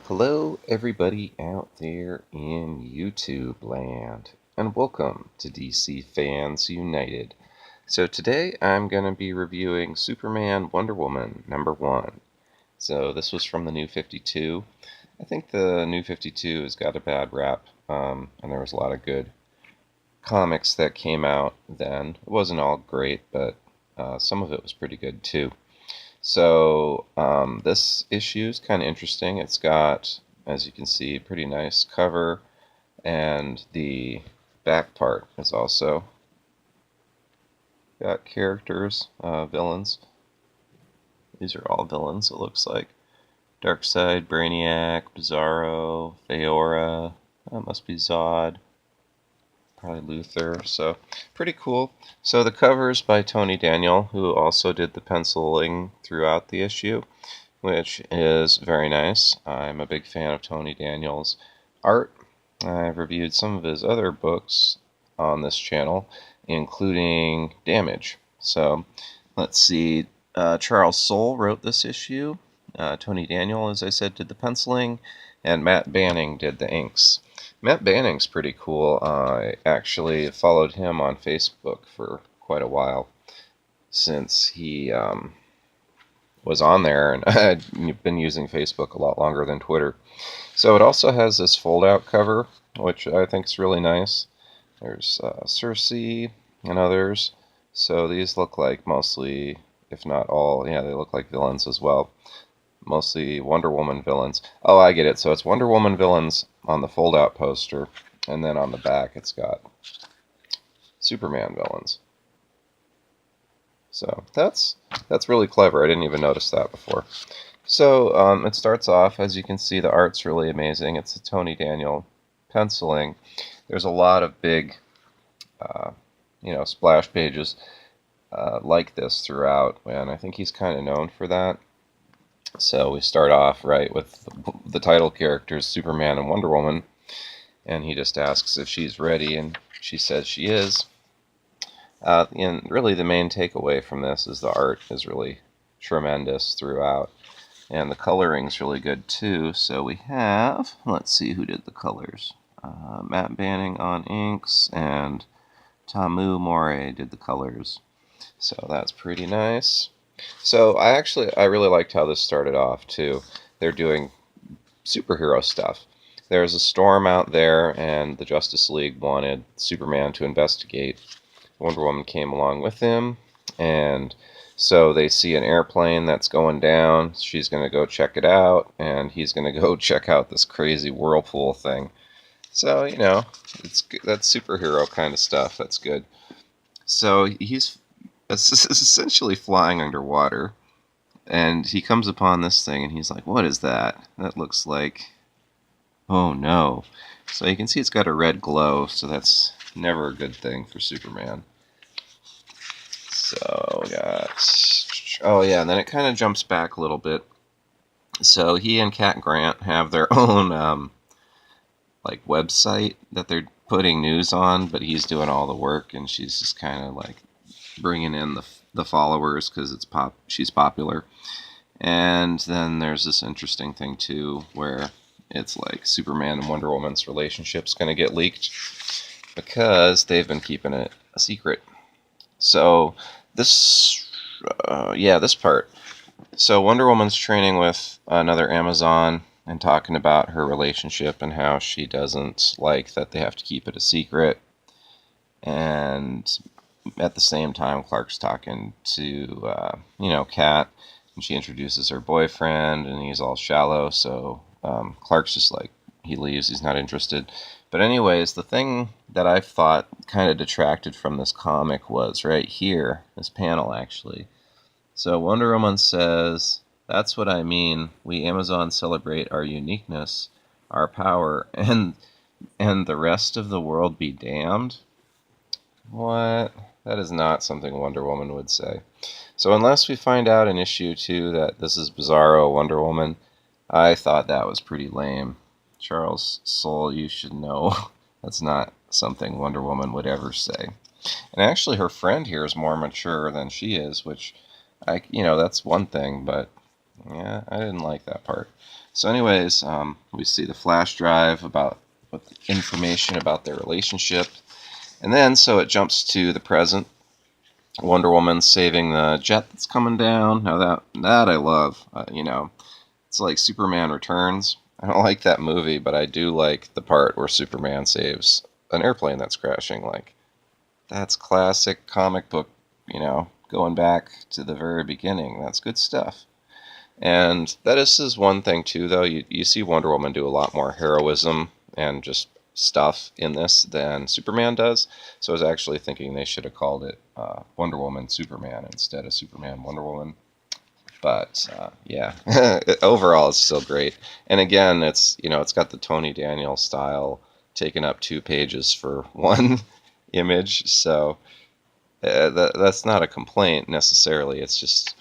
Hello, everybody out there in YouTube land, and welcome to DC Fans United. So today I'm going to be reviewing Superman Wonder Woman #1. So this was from the New 52. I think the New 52 has got a bad rap, and there was a lot of good comics that came out then. It wasn't all great, but some of it was pretty good too. So this issue is kind of interesting. It's got, as you can see, pretty nice cover, and the back part is also got characters, villains. These are all villains, it looks like. Darkseid, Brainiac, Bizarro, Feora, that must be Zod, probably Luthor, so pretty cool. So the cover is by Tony Daniel, who also did the penciling throughout the issue, which is very nice. I'm a big fan of Tony Daniel's art. I've reviewed some of his other books on this channel, including Damage. So let's see. Charles Soule wrote this issue. Tony Daniel, as I said, did the penciling, and Matt Banning did the inks. Matt Banning's pretty cool. I actually followed him on Facebook for quite a while since he was on there, and I've been using Facebook a lot longer than Twitter. So it also has this fold-out cover, which I think is really nice. There's Circe and others. So these look like mostly, if not all, yeah, they look like villains as well. Mostly Wonder Woman villains. Oh, I get it. So it's Wonder Woman villains on the fold-out poster, and then on the back it's got Superman villains. So that's really clever. I didn't even notice that before. So it starts off, as you can see, the art's really amazing. It's a Tony Daniel penciling. There's a lot of big, splash pages like this throughout, and I think he's kind of known for that. So we start off right with the title characters, Superman and Wonder Woman, and he just asks if she's ready, and she says she is. And really the main takeaway from this is the art is really tremendous throughout, and the coloring's really good too. So we have, let's see who did the colors. Matt Banning on inks, and Tamu More did the colors. So that's pretty nice. So I really liked how this started off too. They're doing superhero stuff. There's a storm out there, and the Justice League wanted Superman to investigate. Wonder Woman came along with him, and so they see an airplane that's going down. She's going to go check it out, and he's going to go check out this crazy whirlpool thing. So, that's superhero kind of stuff. That's good. So he's essentially flying underwater, and he comes upon this thing, and he's like, what is that? That looks like... oh no. So you can see it's got a red glow, so that's never a good thing for Superman. So we got... oh yeah, and then it kind of jumps back a little bit. So he and Cat Grant have their own website that they're putting news on, but he's doing all the work, and she's just kind of like bringing in the followers because she's popular. And then there's this interesting thing too, where it's like Superman and Wonder Woman's relationship's going to get leaked because they've been keeping it a secret. So this part. So Wonder Woman's training with another Amazon and talking about her relationship and how she doesn't like that they have to keep it a secret. And at the same time, Clark's talking to, Kat, and she introduces her boyfriend, and he's all shallow, so Clark's just like, he leaves, he's not interested. But anyways, the thing that I thought kind of detracted from this comic was right here, this panel actually. So Wonder Woman says, that's what I mean, we Amazon celebrate our uniqueness, our power, and the rest of the world be damned? What? That is not something Wonder Woman would say. So unless we find out in issue 2 that this is Bizarro Wonder Woman, I thought that was pretty lame. Charles Soule, you should know that's not something Wonder Woman would ever say. And actually her friend here is more mature than she is, which, that's one thing, but yeah, I didn't like that part. So, anyways, we see the flash drive with information about their relationship, and then so it jumps to the present. Wonder Woman saving the jet that's coming down. Now that I love. It's like Superman Returns. I don't like that movie, but I do like the part where Superman saves an airplane that's crashing. Like, that's classic comic book, going back to the very beginning. That's good stuff. And that is one thing, too, though. You see Wonder Woman do a lot more heroism and just stuff in this than Superman does. So I was actually thinking they should have called it Wonder Woman Superman instead of Superman Wonder Woman. But yeah, overall it's still great. And again, it's got the Tony Daniel style, taking up 2 pages for one image. So that's not a complaint necessarily. It's just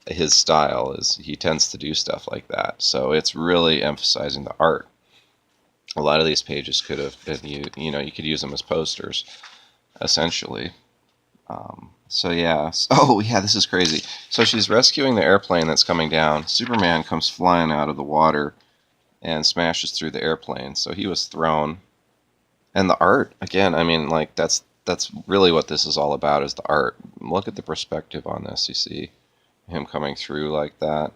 his style is he tends to do stuff like that. So it's really emphasizing the art. A lot of these pages could have been you could use them as posters, essentially. So yeah. Oh yeah, this is crazy. So she's rescuing the airplane that's coming down. Superman comes flying out of the water and smashes through the airplane. So he was thrown. And the art, again, I mean, like that's really what this is all about, is the art. Look at the perspective on this. You see him coming through like that.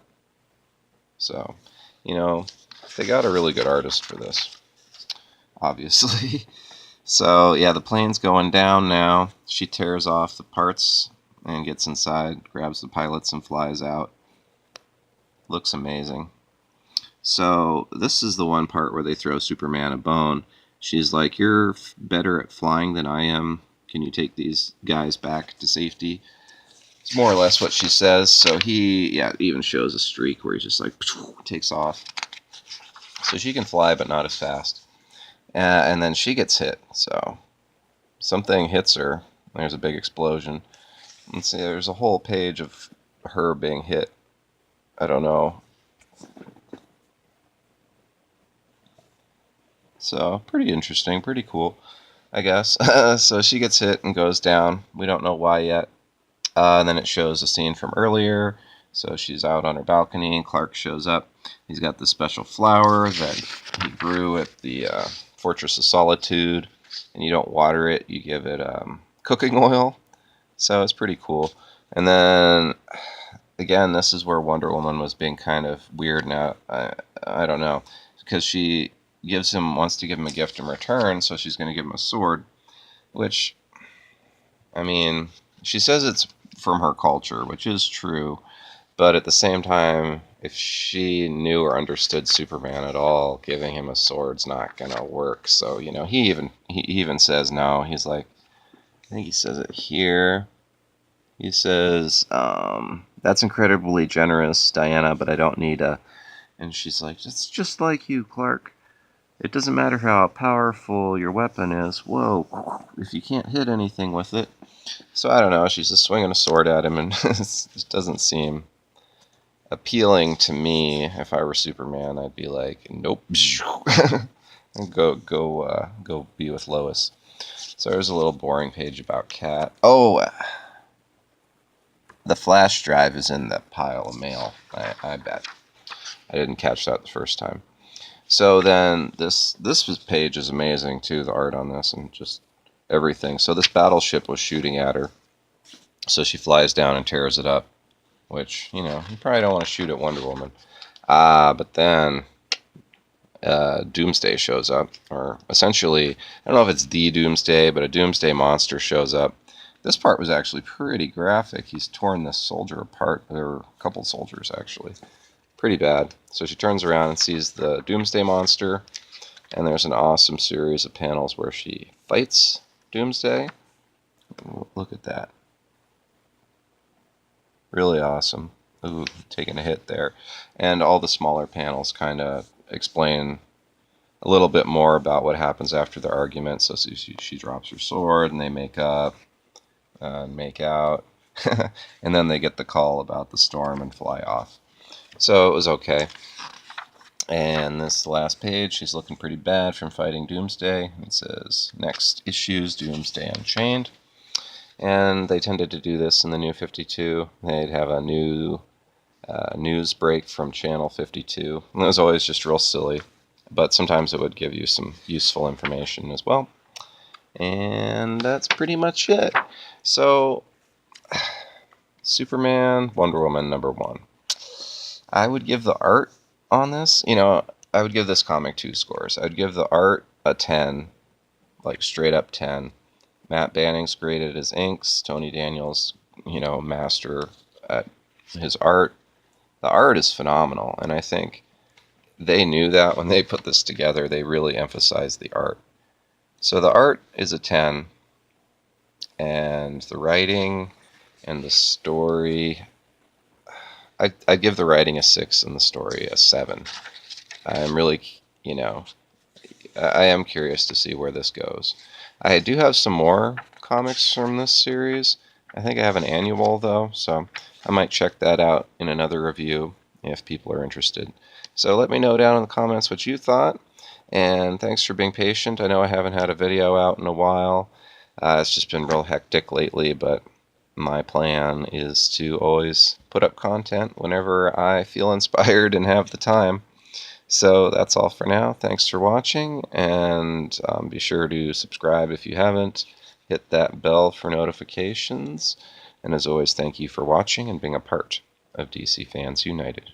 So, they got a really good artist for this, obviously. So, yeah, the plane's going down now. She tears off the parts and gets inside, grabs the pilots, and flies out. Looks amazing. So, this is the one part where they throw Superman a bone. She's like, "You're better at flying than I am. Can you take these guys back to safety?" It's more or less what she says. So he even shows a streak where he's just like, takes off. So she can fly, but not as fast. And then she gets hit. So something hits her. There's a big explosion. Let's see, there's a whole page of her being hit. I don't know. So pretty interesting, pretty cool, I guess. So she gets hit and goes down. We don't know why yet. And then it shows a scene from earlier. So she's out on her balcony, and Clark shows up. He's got the special flower that he grew at the Fortress of Solitude. And you don't water it, you give it cooking oil. So it's pretty cool. And then, again, this is where Wonder Woman was being kind of weird now. I don't know. Because she wants to give him a gift in return, so she's going to give him a sword. Which, I mean, she says it's from her culture, which is true, but at the same time, if she knew or understood Superman at all, giving him a sword's not gonna work. So he even says no. He's like, I think he says it here. He says, "That's incredibly generous, Diana, but I don't need a." And she's like, "It's just like you, Clark. It doesn't matter how powerful your weapon is. Whoa, if you can't hit anything with it." So I don't know, she's just swinging a sword at him, and it doesn't seem appealing to me. If I were Superman, I'd be like, nope, go be with Lois. So there's a little boring page about Cat. Oh, the flash drive is in the pile of mail, I bet. I didn't catch that the first time. So then this page is amazing too, the art on this and just everything. So this battleship was shooting at her. So she flies down and tears it up, which, you probably don't want to shoot at Wonder Woman. But then Doomsday shows up, or essentially, I don't know if it's the Doomsday, but a Doomsday monster shows up. This part was actually pretty graphic. He's torn this soldier apart. There were a couple soldiers, actually. Pretty bad. So she turns around and sees the Doomsday monster, and there's an awesome series of panels where she fights Doomsday. Look at that. Really awesome. Ooh, taking a hit there. And all the smaller panels kind of explain a little bit more about what happens after the argument. So she drops her sword, and they make up, make out, and then they get the call about the storm and fly off. So it was okay. And this last page, she's looking pretty bad from fighting Doomsday. It says, next issues, Doomsday Unchained. And they tended to do this in the New 52. They'd have a new news break from Channel 52. And it was always just real silly, but sometimes it would give you some useful information as well. And that's pretty much it. So, Superman, Wonder Woman, #1. I would give the art on this, I would give this comic 2 scores. I would give the art a 10, like straight up 10. Matt Banning's great at his inks. Tony Daniels, master at his art. The art is phenomenal, and I think they knew that when they put this together. They really emphasized the art. So the art is a 10, and the writing and the story, I'd give the writing a 6 and the story a 7. I'm really, I am curious to see where this goes. I do have some more comics from this series. I think I have an annual, though, so I might check that out in another review if people are interested. So let me know down in the comments what you thought, and thanks for being patient. I know I haven't had a video out in a while. It's just been real hectic lately, but my plan is to always put up content whenever I feel inspired and have the time. So that's all for now. Thanks for watching, and be sure to subscribe if you haven't. Hit that bell for notifications. And as always, thank you for watching and being a part of DC Fans United.